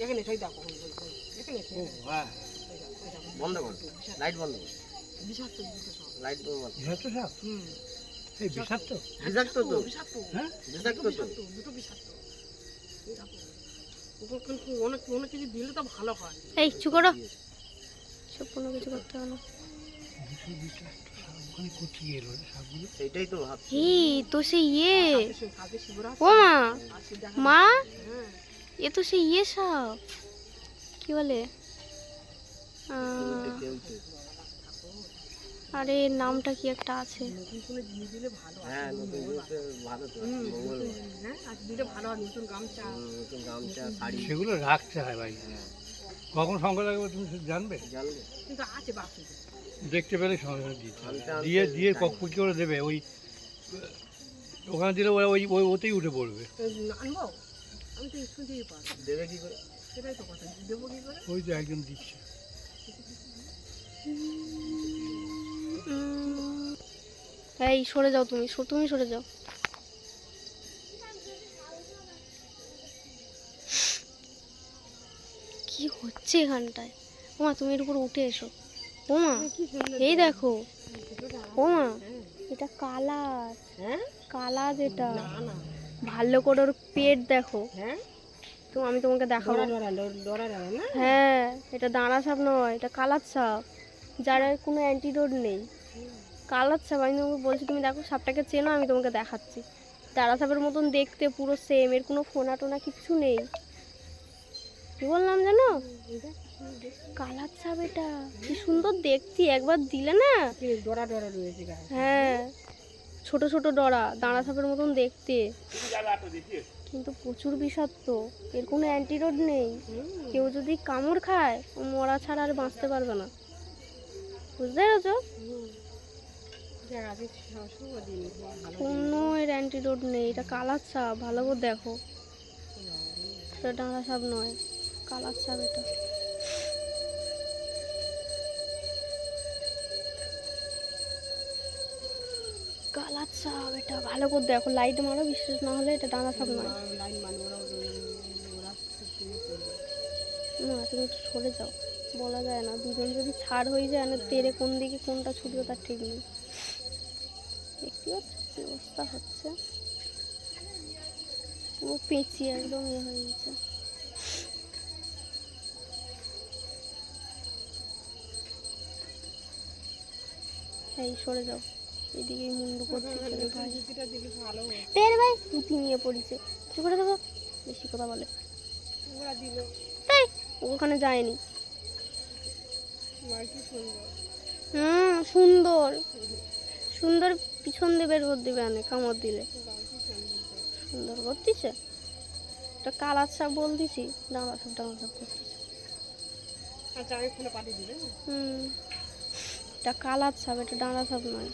এখানে সেই দেখো এখানে বন্ধ কর, লাইট বন্ধ কর, বিষাক্ত লাইট বন্ধ কর। বিষাক্ত সাপ? এই বিষাক্ত? বিষাক্ত তো, বিষাক্ত হ্যাঁ বিষাক্ত তো। দুটো বিষাক্ত কিন্তু অনেক অনেক কিছু দিলে তো ভালো হয়। এই চুপ করো, সব কোনো কিছু করতে হবে না। ওখানে কোথায় এলো সাপগুলো? সেইটাই তো ভাবছি। এই তো সেই ইয়ে, কালকে শিবরাত্রি ও মা, আজকে দেখা মা হ্যাঁ এ তো সেই ইয়ে সাপ, কি বলে আরে নামটা কি একটা আছে, নতুন করে দিয়ে দিলে ভালো হয়। হ্যাঁ, নতুন জিনিসটা ভালো তো, মঙ্গল। হ্যাঁ আজ দিলে ভালো হয়, নতুন গামছা নতুন গামছা, শাড়ি। সেগুলো রাখতে হয় ভাই। কখন সঙ্গে লাগবে তুমি সেটা জানবে? জানলে কিন্তু আছে বাকি দেখতে পেলে সঙ্গে সঙ্গে দিতে হবে। আনতে আনতে দিয়ে দিয়ে time। কখন কী করে দেবে? ওই ওখানে দিলে ওরা ওই ওই ওতেই উঠে পড়বে। আনবো আমি তো শুনতেই পারি, দেবে কি করে? সেটাই তো কথা, দেবো কি করে? ওই তো একজন দিচ্ছে। এই সরে যাও, তুমি তুমি সরে যাও। কি হচ্ছে এখানটায়? ওমা তুমি এর উপর উঠে এসো। ওমা কি সুন্দর এই দেখো, ওমা হ্যাঁ এটা কালার, হ্যাঁ কালার এটা না না ভালো করে ওর পেট দেখো। হ্যাঁ তো আমি তোমাকে দেখাবো। ডরা না হ্যাঁ এটা দাঁড়া সাপ নয়, এটা কালার সাপ, যার আর কোনো অ্যান্টিডোট নেই। কালার সাপ, আমি তোমাকে বলছি তুমি দেখো, সাপটাকে চেনো, আমি তোমাকে দেখাচ্ছি। দাঁড়া সাপের মতন দেখতে পুরো সেম, এর কোনো ফোনা টোনা কিছু নেই। কি বললাম জানো? কালার সাপ, এটা কি সুন্দর দেখতে, একবার দিলে না। ডরা রয়েছে গায়ে। হ্যাঁ ছোট ছোট ডরা, দাঁড়া সাপের মতন দেখতে, কিন্তু প্রচুর বিষাক্ত, এর কোনো অ্যান্টিডোট নেই। কেউ যদি কামড় খায় ও মরা ছাড়া আর বাঁচতে পারবে না, বুঝতে পেরেছো? কোনো এর অ্যান্টিডোট নেই। এটা কালার সাপ, ভালো করে দেখো, এটা ডাঙা সাপ নয়, কালার সাপ এটা। কালার সাপ এটা, ভালো করে দেখো, লাইট মারো, বিশ্বাস না হলে এটা ডাঙা সাপ নয়। না তুমি একটু সরে যাও, বলা যায় না, দুজন যদি ছাড় হয়ে যায় না, তেরে কোন দিকে কোনটা ছুটবে তার ঠিক নেই। দেখতে পাচ্ছ কি অবস্থা হচ্ছে, পুরো পেঁচিয়ে একদম ইয়ে হয়ে গেছে। এই সরে যাও, এদিকে মুন্ডু করতে ভাই, তেরে ভাই পুঁতি নিয়ে পড়েছে, কি করে দেখো, বেশি কথা বলে। তাই ওখানে যায়নি। সুন্দর সুন্দর, পিছন দিয়ে বের করে দিবে, আনে কামড় দিলে সুন্দর করতেছে। এটা কালার সাপ বলতেছি, ডাঙা সাপ করতেছে। এটা কালার সাপ, এটা ডাঙা সাপ নয়।